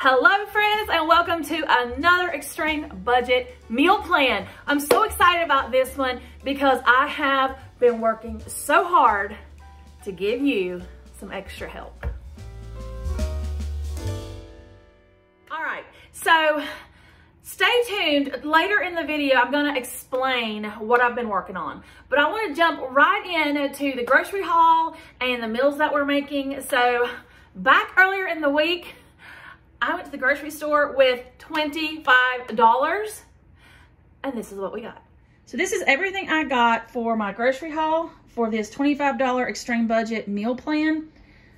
Hello friends, and welcome to another extreme budget meal plan. I'm so excited about this one because I have been working so hard to give you some extra help. All right, so stay tuned. Later in the video, I'm gonna explain what I've been working on, but I wanna jump right into the grocery haul and the meals that we're making. So back earlier in the week, I went to the grocery store with $25, and this is what we got. So this is everything I got for my grocery haul for this $25 extreme budget meal plan.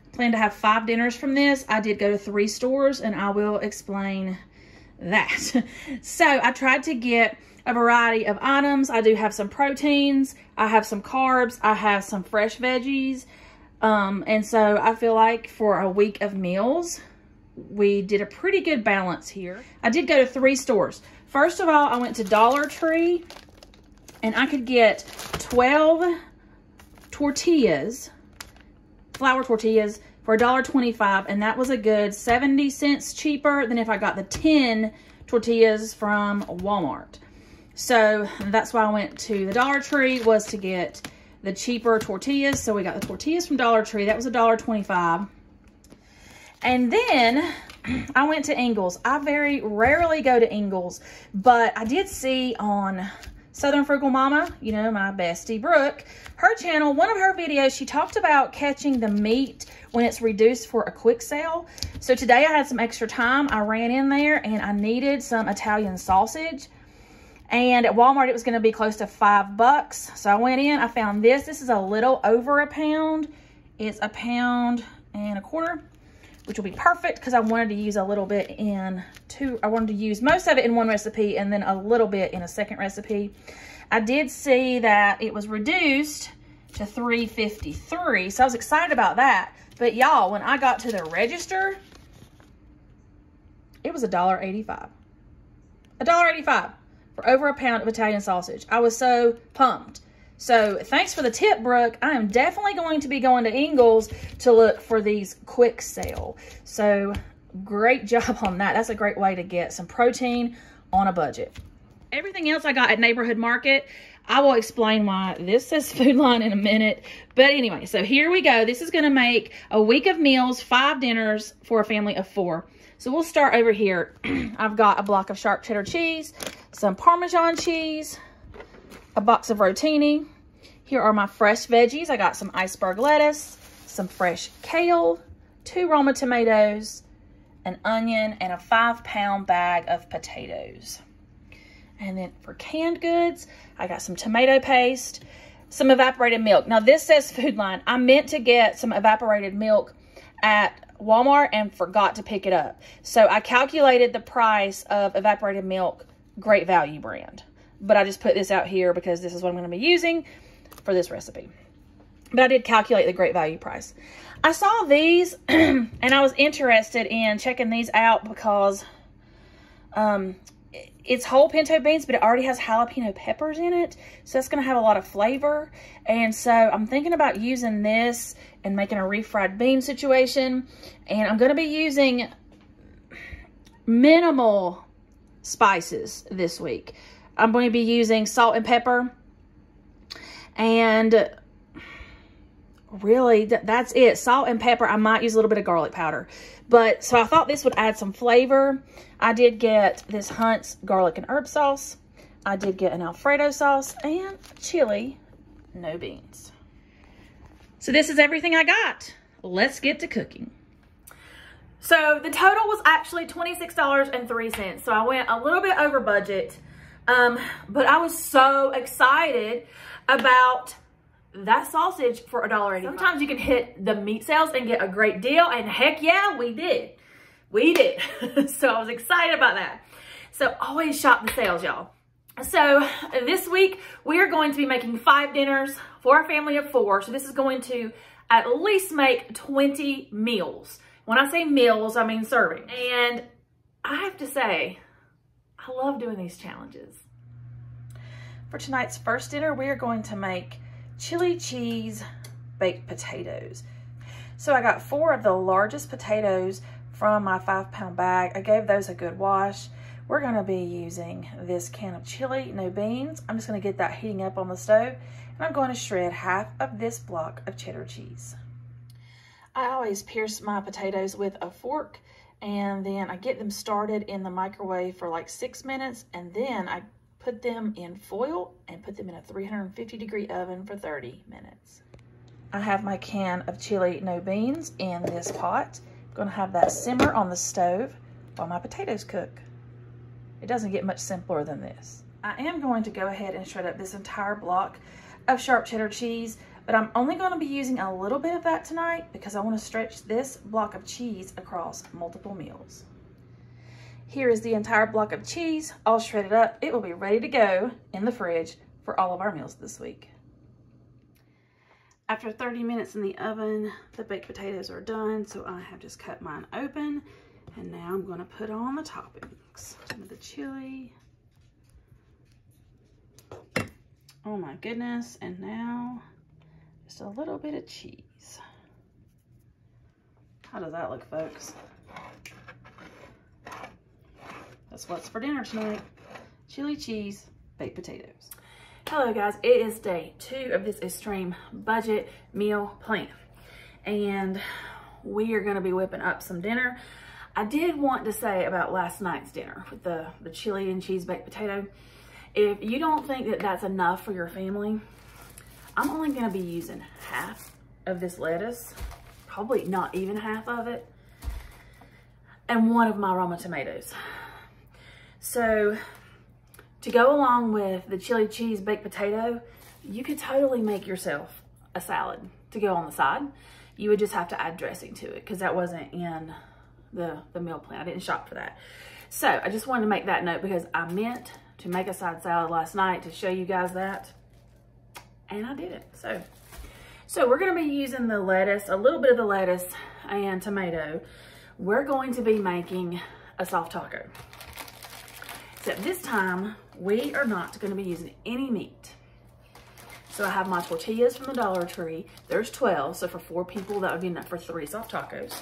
I plan to have 5 dinners from this. I did go to 3 stores, and I will explain that. So I tried to get a variety of items. I do have some proteins, I have some carbs, I have some fresh veggies, and so I feel like for a week of meals, we did a pretty good balance here. I did go to 3 stores. First of all, I went to Dollar Tree, and I could get 12 tortillas, flour tortillas, for $1.25, and that was a good 70 cents cheaper than if I got the 10 tortillas from Walmart. So that's why I went to the Dollar Tree, was to get the cheaper tortillas. So we got the tortillas from Dollar Tree. That was $1.25. And then I went to Ingles. I very rarely go to Ingles, but I did see on Southern Frugal Mama, you know, my bestie Brooke, her channel, one of her videos, she talked about catching the meat when it's reduced for a quick sale. So today I had some extra time. I ran in there and I needed some Italian sausage. And at Walmart, it was going to be close to $5. So I went in, I found this. This is a little over a pound. It's 1.25 pounds, which will be perfect because I wanted to use a little bit I wanted to use most of it in one recipe and then a little bit in a second recipe. I did see that it was reduced to $3.53, so I was excited about that. But y'all, when I got to the register, it was $1.85. $1.85 for over a pound of Italian sausage. I was so pumped. So thanks for the tip, Brooke. I am definitely going to be going to Ingles to look for these quick sale. So great job on that. That's a great way to get some protein on a budget. Everything else I got at Neighborhood Market, I will explain why this says Food Line in a minute. But anyway, so here we go. This is going to make a week of meals, 5 dinners for a family of 4. So we'll start over here. I've got a block of sharp cheddar cheese, some Parmesan cheese, a box of rotini. Here are my fresh veggies. I got some iceberg lettuce, some fresh kale, 2 Roma tomatoes, an onion, and a 5-pound bag of potatoes. And then for canned goods, I got some tomato paste, some evaporated milk. Now this says Food Line. I meant to get some evaporated milk at Walmart and forgot to pick it up. So I calculated the price of evaporated milk, Great Value brand. But I just put this out here because this is what I'm going to be using for this recipe. But I did calculate the Great Value price. I saw these and I was interested in checking these out because it's whole pinto beans, but it already has jalapeno peppers in it. So that's going to have a lot of flavor. And so I'm thinking about using this and making a refried bean situation. And I'm going to be using minimal spices this week. I'm going to be using salt and pepper, and really that's it. Salt and pepper. I might use a little bit of garlic powder, but so I thought this would add some flavor. I did get this Hunt's garlic and herb sauce. I did get an Alfredo sauce and chili, no beans. So this is everything I got. Let's get to cooking. So the total was actually $26.03. So I went a little bit over budget. But I was so excited about that sausage for $1.85. Sometimes you can hit the meat sales and get a great deal, and heck yeah, we did. We did. So I was excited about that. So always shop the sales, y'all. So this week we are going to be making 5 dinners for a family of 4. So this is going to at least make 20 meals. When I say meals, I mean serving. And I have to say, I love doing these challenges. For tonight's first dinner, we are going to make chili cheese baked potatoes. So I got 4 of the largest potatoes from my 5-pound bag. I gave those a good wash. We're gonna be using this can of chili, no beans. I'm just gonna get that heating up on the stove, and I'm going to shred half of this block of cheddar cheese. I always pierce my potatoes with a fork, and then I get them started in the microwave for like 6 minutes, and then I put them in foil and put them in a 350-degree oven for 30 minutes. I have my can of chili, no beans in this pot. I'm gonna have that simmer on the stove while my potatoes cook. It doesn't get much simpler than this. I am going to go ahead and shred up this entire block of sharp cheddar cheese, but I'm only going to be using a little bit of that tonight because I want to stretch this block of cheese across multiple meals. Here is the entire block of cheese all shredded up. It will be ready to go in the fridge for all of our meals this week. After 30 minutes in the oven, the baked potatoes are done, so I have just cut mine open, and now I'm going to put on the toppings. Some of the chili. Oh my goodness, and now just a little bit of cheese. How does that look, folks? That's what's for dinner tonight. Chili cheese, baked potatoes. Hello guys, it is day 2 of this extreme budget meal plan. And we are gonna be whipping up some dinner. I did want to say about last night's dinner with the chili and cheese baked potato. If you don't think that that's enough for your family, I'm only gonna be using half of this lettuce, probably not even half of it, and one of my Roma tomatoes. So to go along with the chili cheese baked potato, you could totally make yourself a salad to go on the side. You would just have to add dressing to it because that wasn't in the meal plan. I didn't shop for that. So I just wanted to make that note because I meant to make a side salad last night to show you guys that, and I did it. So we're gonna be using the lettuce, a little bit of the lettuce and tomato. We're going to be making a soft taco. Except this time, we are not gonna be using any meat. So I have my tortillas from the Dollar Tree. There's 12, so for 4 people, that would be enough for 3 soft tacos.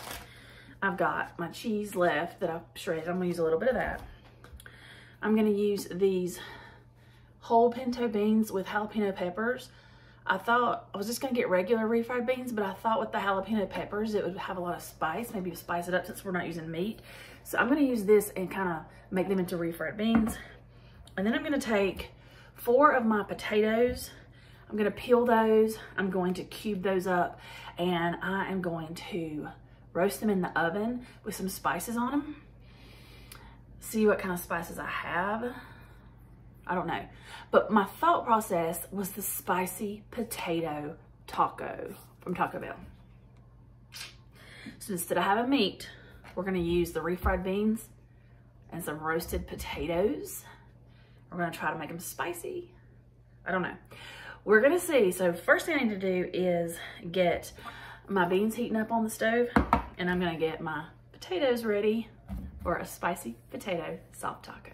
I've got my cheese left that I've shredded. I'm gonna use a little bit of that. I'm gonna use these whole pinto beans with jalapeno peppers. I thought I was just gonna get regular refried beans, but I thought with the jalapeno peppers, it would have a lot of spice. Maybe spice it up since we're not using meat. So I'm gonna use this and kind of make them into refried beans. And then I'm gonna take 4 of my potatoes. I'm gonna peel those. I'm going to cube those up, and I am going to roast them in the oven with some spices on them. See what kind of spices I have. I don't know. But my thought process was the spicy potato taco from Taco Bell. So instead of having meat, we're gonna use the refried beans and some roasted potatoes. We're gonna try to make them spicy. I don't know. We're gonna see. So first thing I need to do is get my beans heating up on the stove, and I'm gonna get my potatoes ready for a spicy potato soft taco.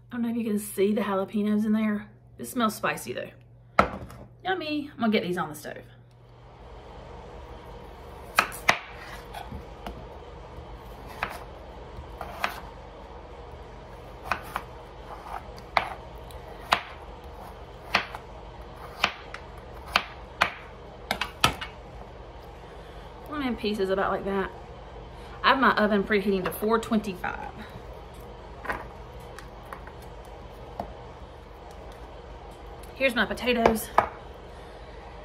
I don't know if you can see the jalapenos in there. It smells spicy though. Yummy. I'm gonna get these on the stove. I'm in pieces about like that. I have my oven preheating to 425. Here's my potatoes.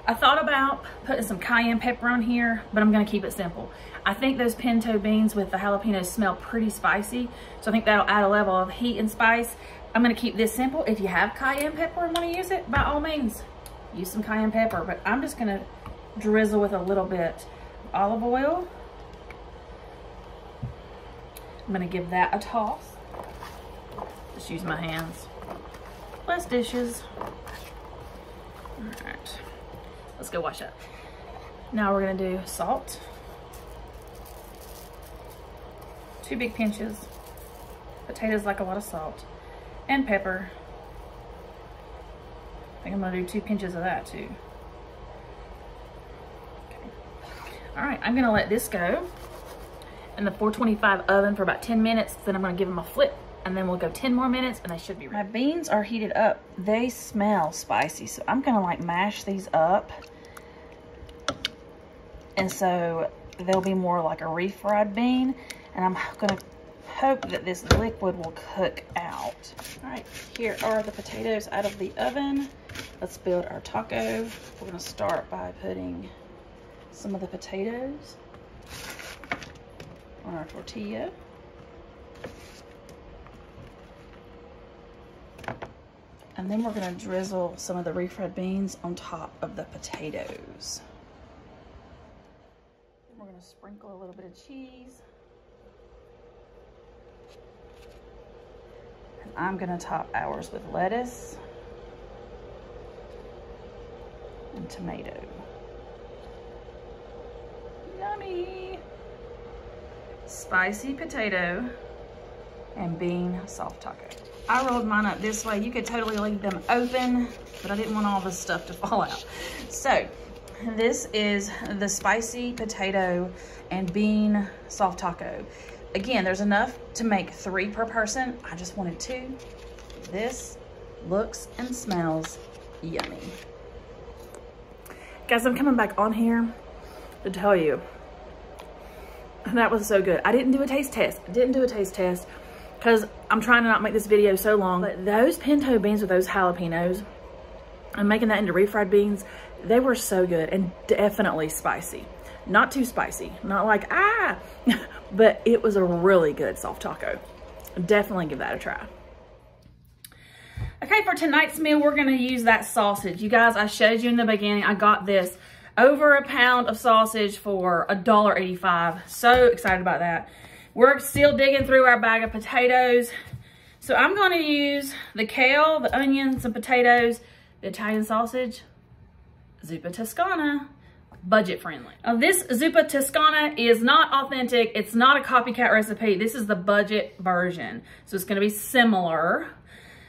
I thought about putting some cayenne pepper on here, but I'm gonna keep it simple. I think those pinto beans with the jalapenos smell pretty spicy, so I think that'll add a level of heat and spice. I'm gonna keep this simple. If you have cayenne pepper and wanna use it, by all means, use some cayenne pepper, but I'm just gonna drizzle with a little bit of olive oil. I'm gonna give that a toss. Just use my hands. Less dishes. All right, let's go wash up. Now we're gonna do salt. 2 big pinches. Potatoes like a lot of salt. And pepper. I think I'm gonna do 2 pinches of that too. Okay. All right, I'm gonna let this go in the 425 oven for about 10 minutes. Then I'm gonna give them a flip, and then we'll go 10 more minutes and they should be ready. My beans are heated up. They smell spicy, so I'm gonna like mash these up. And so they'll be more like a refried bean, and I'm gonna hope that this liquid will cook out. All right, here are the potatoes out of the oven. Let's build our taco. We're gonna start by putting some of the potatoes on our tortilla. And then we're gonna drizzle some of the refried beans on top of the potatoes. Then we're gonna sprinkle a little bit of cheese. And I'm gonna top ours with lettuce and tomato. Yummy! Spicy potato and bean soft taco. I rolled mine up this way. You could totally leave them open, but I didn't want all this stuff to fall out. So this is the spicy potato and bean soft taco. Again, there's enough to make 3 per person. I just wanted 2. This looks and smells yummy. Guys, I'm coming back on here to tell you that was so good. I didn't do a taste test. Because I'm trying to not make this video so long. But those pinto beans with those jalapenos and making that into refried beans, they were so good and definitely spicy. Not too spicy, not like, ah, but it was a really good soft taco. Definitely give that a try. Okay, for tonight's meal, we're gonna use that sausage. You guys, I showed you in the beginning, I got this over a pound of sausage for $1.85. So excited about that. We're still digging through our bag of potatoes. So I'm gonna use the kale, the onions, and potatoes, the Italian sausage, Zuppa Toscana, budget friendly. Now this Zuppa Toscana is not authentic. It's not a copycat recipe. This is the budget version. So it's gonna be similar.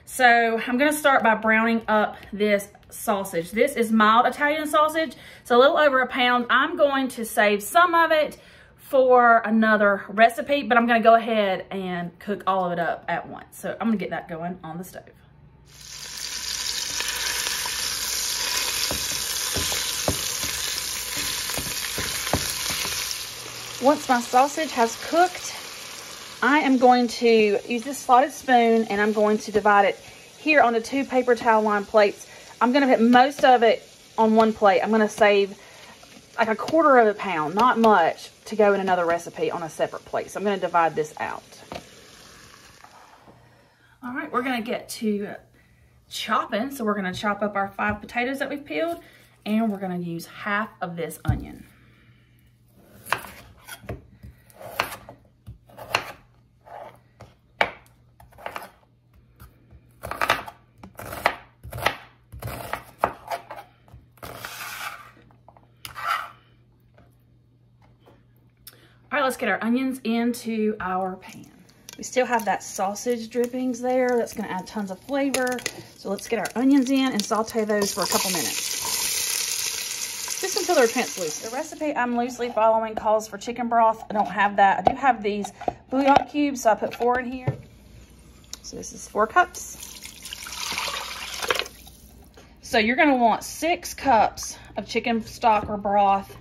So I'm gonna start by browning up this sausage. This is mild Italian sausage. So a little over a pound. I'm going to save some of it for another recipe, but I'm gonna go ahead and cook all of it up at once. So I'm gonna get that going on the stove. Once my sausage has cooked, I am going to use this slotted spoon and I'm going to divide it here onto 2 paper towel lined plates. I'm gonna put most of it on one plate. I'm gonna save like a quarter of a pound, not much, to go in another recipe on a separate plate. So I'm gonna divide this out. All right, we're gonna get to chopping. So we're gonna chop up our 5 potatoes that we've peeled, and we're gonna use half of this onion. All right, let's get our onions into our pan. We still have that sausage drippings there. That's gonna add tons of flavor. So let's get our onions in and saute those for a couple minutes. Just until they're translucent. The recipe I'm loosely following calls for chicken broth. I don't have that. I do have these bouillon cubes, so I put 4 in here. So this is 4 cups. So you're gonna want 6 cups of chicken stock or broth,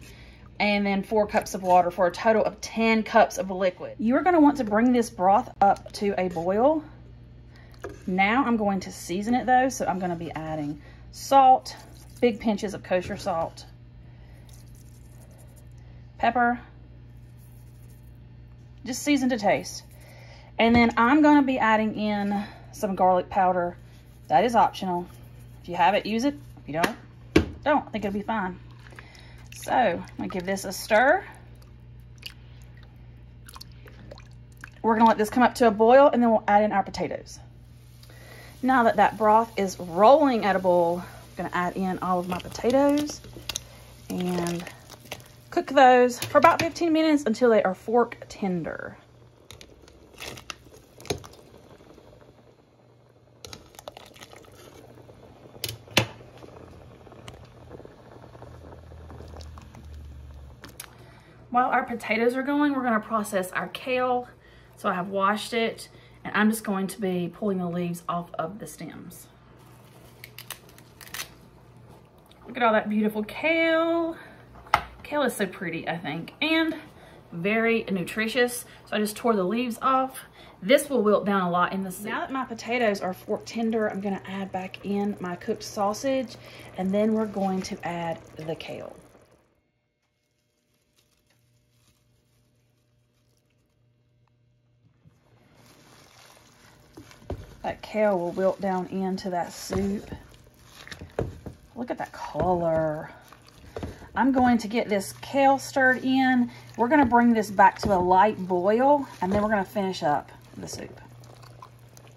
and then 4 cups of water for a total of 10 cups of liquid. You're gonna want to bring this broth up to a boil. Now I'm going to season it though, so I'm gonna be adding salt, big pinches of kosher salt, pepper, just season to taste. And then I'm gonna be adding in some garlic powder. That is optional. If you have it, use it. If you don't, I think it'll be fine. So I'm gonna give this a stir. We're gonna let this come up to a boil, and then we'll add in our potatoes. Now that that broth is rolling at a boil, I'm gonna add in all of my potatoes and cook those for about 15 minutes until they are fork tender. While our potatoes are going, we're gonna process our kale. So I have washed it, and I'm just going to be pulling the leaves off of the stems. Look at all that beautiful kale. Kale is so pretty, I think, and very nutritious. So I just tore the leaves off. This will wilt down a lot in the soup. Now that my potatoes are fork tender, I'm gonna add back in my cooked sausage, and then we're going to add the kale. That kale will wilt down into that soup. Look at that color. I'm going to get this kale stirred in. We're gonna bring this back to a light boil, and then we're gonna finish up the soup.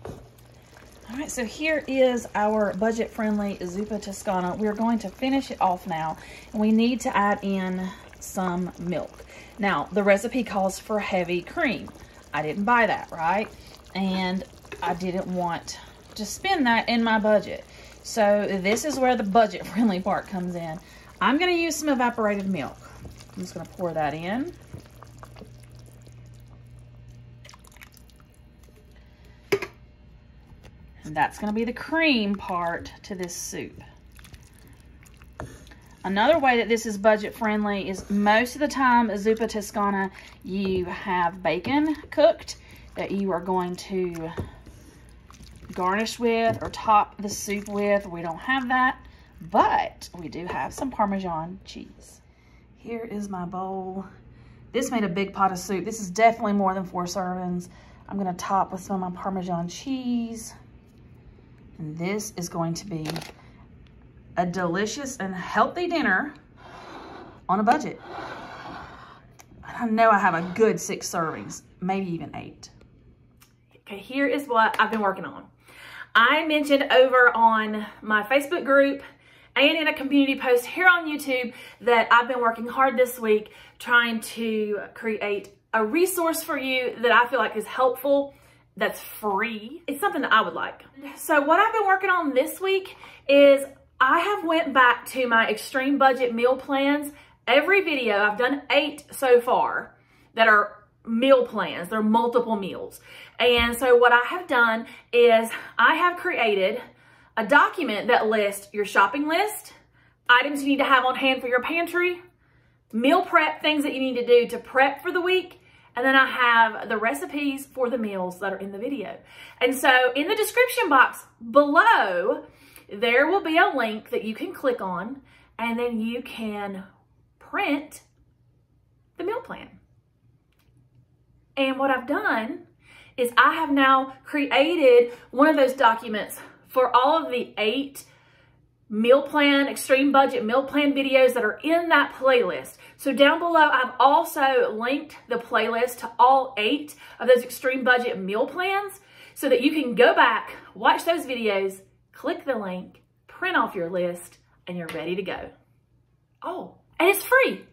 All right, so here is our budget-friendly Zuppa Toscana. We're going to finish it off now, and we need to add in some milk. Now, the recipe calls for heavy cream. I didn't buy that, right? And I didn't want to spend that in my budget. So this is where the budget-friendly part comes in. I'm gonna use some evaporated milk. I'm just gonna pour that in. And that's gonna be the cream part to this soup. Another way that this is budget-friendly is most of the time at Zuppa Toscana, you have bacon cooked that you are going to garnish with or top the soup with. We don't have that, but we do have some Parmesan cheese. Here is my bowl. This made a big pot of soup. This is definitely more than 4 servings. I'm gonna top with some of my Parmesan cheese. And this is going to be a delicious and healthy dinner on a budget. I know I have a good 6 servings, maybe even 8. Okay, here is what I've been working on. I mentioned over on my Facebook group and in a community post here on YouTube that I've been working hard this week trying to create a resource for you that I feel like is helpful, that's free. It's something that I would like. So what I've been working on this week is I have went back to my extreme budget meal plans. Every video, I've done 8 so far that are meal plans. They're multiple meals. And so what I have done is I have created a document that lists your shopping list, items you need to have on hand for your pantry, meal prep, things that you need to do to prep for the week, and then I have the recipes for the meals that are in the video. And so in the description box below, there will be a link that you can click on, and then you can print the meal plan. And what I've done is I have now created one of those documents for all of the 8 meal plan, extreme budget meal plan videos that are in that playlist. So down below, I've also linked the playlist to all 8 of those extreme budget meal plans so that you can go back, watch those videos, click the link, print off your list, and you're ready to go. Oh, and it's free.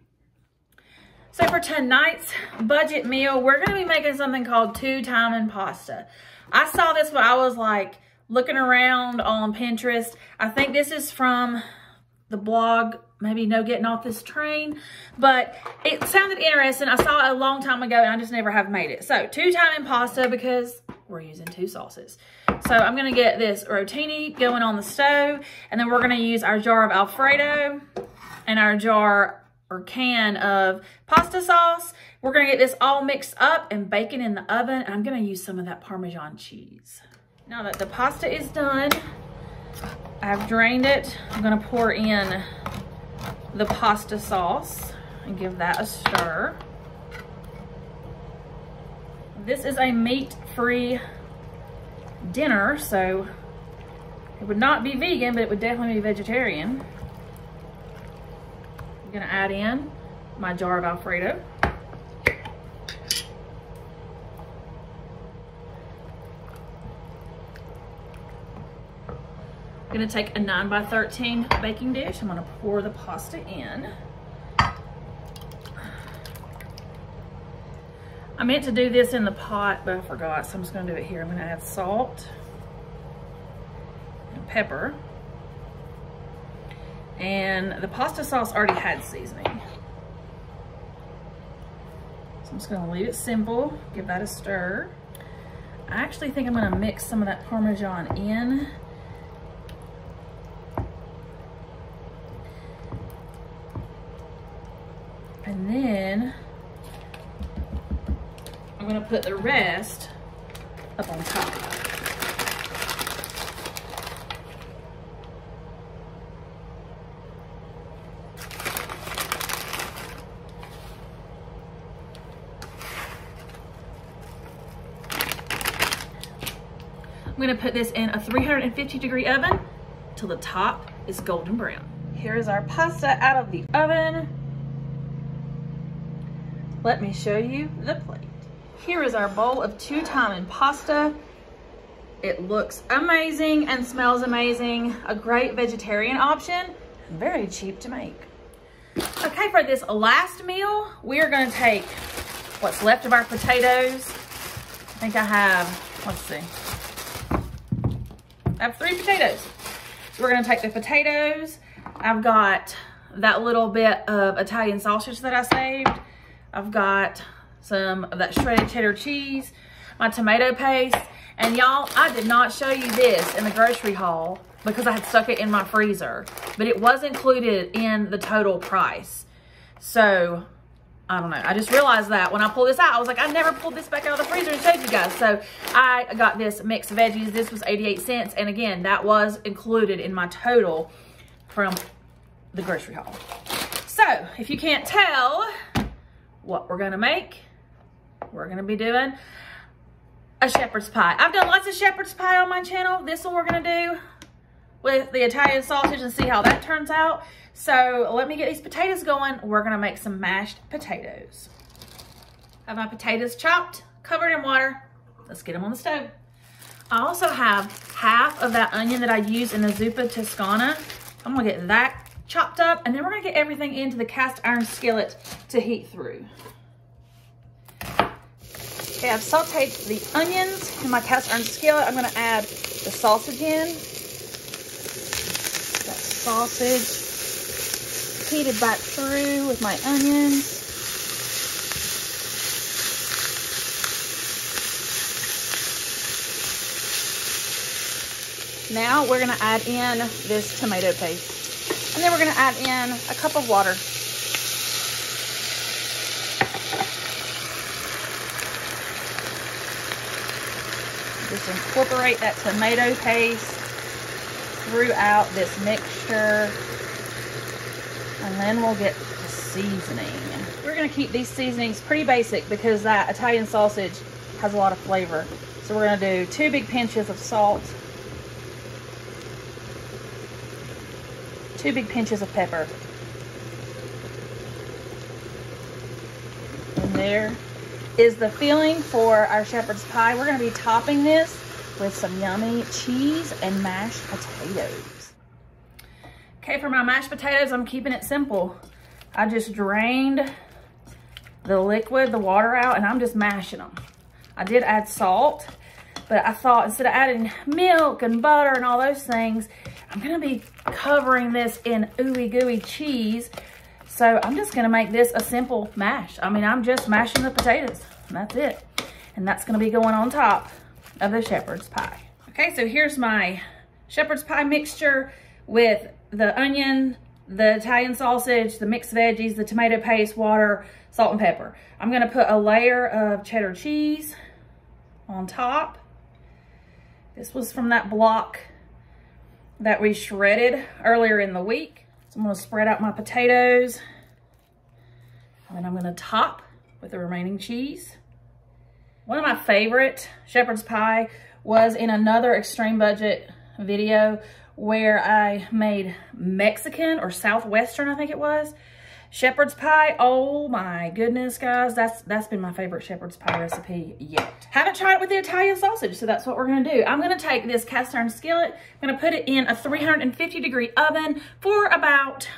So for tonight's budget meal, we're gonna be making something called 2-timing pasta. I saw this when I was like looking around on Pinterest. I think this is from the blog, maybe No Getting Off This Train, but it sounded interesting. I saw it a long time ago and I just never have made it. So 2-timing pasta because we're using 2 sauces. So I'm gonna get this rotini going on the stove, and then we're gonna use our jar of Alfredo and our jar or can of pasta sauce. We're gonna get this all mixed up and bake it in the oven. And I'm gonna use some of that Parmesan cheese. Now that the pasta is done, I've drained it. I'm gonna pour in the pasta sauce and give that a stir. This is a meat-free dinner, so it would not be vegan, but it would definitely be vegetarian. I'm gonna add in my jar of Alfredo. I'm gonna take a 9x13 baking dish. I'm gonna pour the pasta in. I meant to do this in the pot, but I forgot, so I'm just gonna do it here. I'm gonna add salt and pepper. And the pasta sauce already had seasoning. I'm just gonna leave it simple, give that a stir. I actually think I'm gonna mix some of that Parmesan in. And then I'm gonna put the rest up on top. I'm gonna put this in a 350-degree oven till the top is golden brown. Here is our pasta out of the oven. Let me show you the plate. Here is our bowl of 2-timing pasta. It looks amazing and smells amazing. A great vegetarian option, and very cheap to make. Okay, for this last meal, we are gonna take what's left of our potatoes. I think I have, let's see. I have 3 potatoes. So we're gonna take the potatoes. I've got that little bit of Italian sausage that I saved. I've got some of that shredded cheddar cheese, my tomato paste, and y'all, I did not show you this in the grocery haul because I had stuck it in my freezer, but it was included in the total price. So, I don't know. I just realized that when I pulled this out, I was like, I never pulled this back out of the freezer and showed you guys. So I got this mixed veggies. This was 88 cents. And again, that was included in my total from the grocery haul. So if you can't tell what we're going to make, we're going to be doing a shepherd's pie. I've done lots of shepherd's pie on my channel. This one we're going to do with the Italian sausage and see how that turns out. So let me get these potatoes going. We're gonna make some mashed potatoes. I have my potatoes chopped, covered in water. Let's get them on the stove. I also have half of that onion that I used in the Zuppa Toscana. I'm gonna get that chopped up, and then we're gonna get everything into the cast iron skillet to heat through. Okay, I've sauteed the onions in my cast iron skillet. I'm gonna add the sausage in. That sausage heated back through with my onions. Now we're gonna add in this tomato paste. And then we're gonna add in a cup of water. Just incorporate that tomato paste throughout this mixture. And then we'll get the seasoning. We're gonna keep these seasonings pretty basic because that Italian sausage has a lot of flavor. So we're gonna do 2 big pinches of salt, 2 big pinches of pepper. And there is the filling for our shepherd's pie. We're gonna be topping this with some yummy cheese and mashed potatoes. Okay, for my mashed potatoes, I'm keeping it simple. I just drained the liquid, the water out, and I'm just mashing them. I did add salt, but I thought instead of adding milk and butter and all those things, I'm gonna be covering this in ooey gooey cheese. So I'm just gonna make this a simple mash. I mean, I'm just mashing the potatoes, and that's it. And that's gonna be going on top of the shepherd's pie. Okay, so here's my shepherd's pie mixture with the onion, the Italian sausage, the mixed veggies, the tomato paste, water, salt, and pepper. I'm gonna put a layer of cheddar cheese on top. This was from that block that we shredded earlier in the week. So I'm gonna spread out my potatoes, and then I'm gonna top with the remaining cheese. One of my favorite shepherd's pie was in another extreme budget video where I made Mexican or Southwestern, I think it was, shepherd's pie. Oh my goodness, guys, that's been my favorite shepherd's pie recipe yet. Haven't tried it with the Italian sausage, so that's what we're gonna do. I'm gonna take this cast iron skillet, I'm gonna put it in a 350-degree oven for about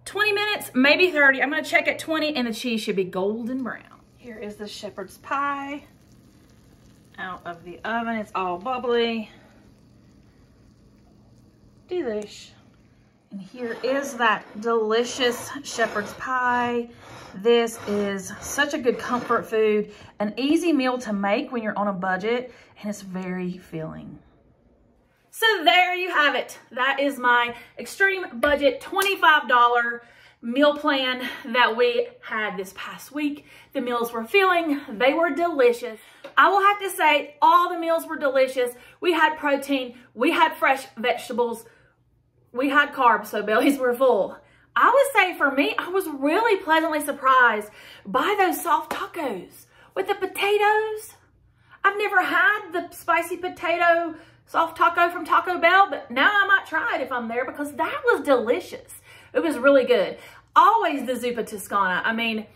20 minutes, maybe 30. I'm gonna check at 20, and the cheese should be golden brown. Here is the shepherd's pie out of the oven. It's all bubbly. Delish. And here is that delicious shepherd's pie. This is such a good comfort food, an easy meal to make when you're on a budget, and it's very filling. So there you have it. That is my extreme budget $25 meal plan that we had this past week. The meals were filling, they were delicious. I will have to say all the meals were delicious. We had protein, we had fresh vegetables, we had carbs, so bellies were full. I would say for me, I was really pleasantly surprised by those soft tacos with the potatoes. I've never had the spicy potato soft taco from Taco Bell, but now I might try it if I'm there because that was delicious. It was really good. Always the Zuppa Toscana. I mean,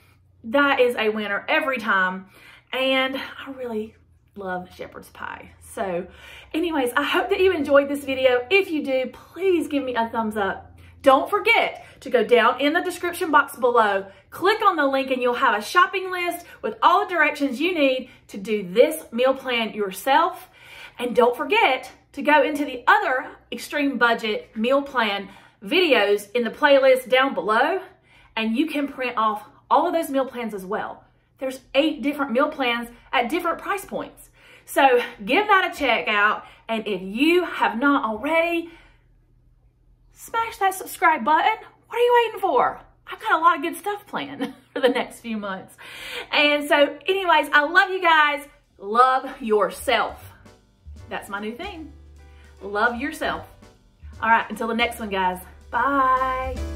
that is a winner every time. And I really love shepherd's pie. So anyways, I hope that you enjoyed this video. If you do, please give me a thumbs up. Don't forget to go down in the description box below, click on the link and you'll have a shopping list with all the directions you need to do this meal plan yourself. And don't forget to go into the other extreme budget meal plan videos in the playlist down below, and you can print off all of those meal plans as well. There's 8 different meal plans at different price points. So give that a check out, and if you have not already, smash that subscribe button. What are you waiting for? I've got a lot of good stuff planned for the next few months. And so anyways, I love you guys. Love yourself. That's my new thing. Love yourself. All right, until the next one, guys. Bye.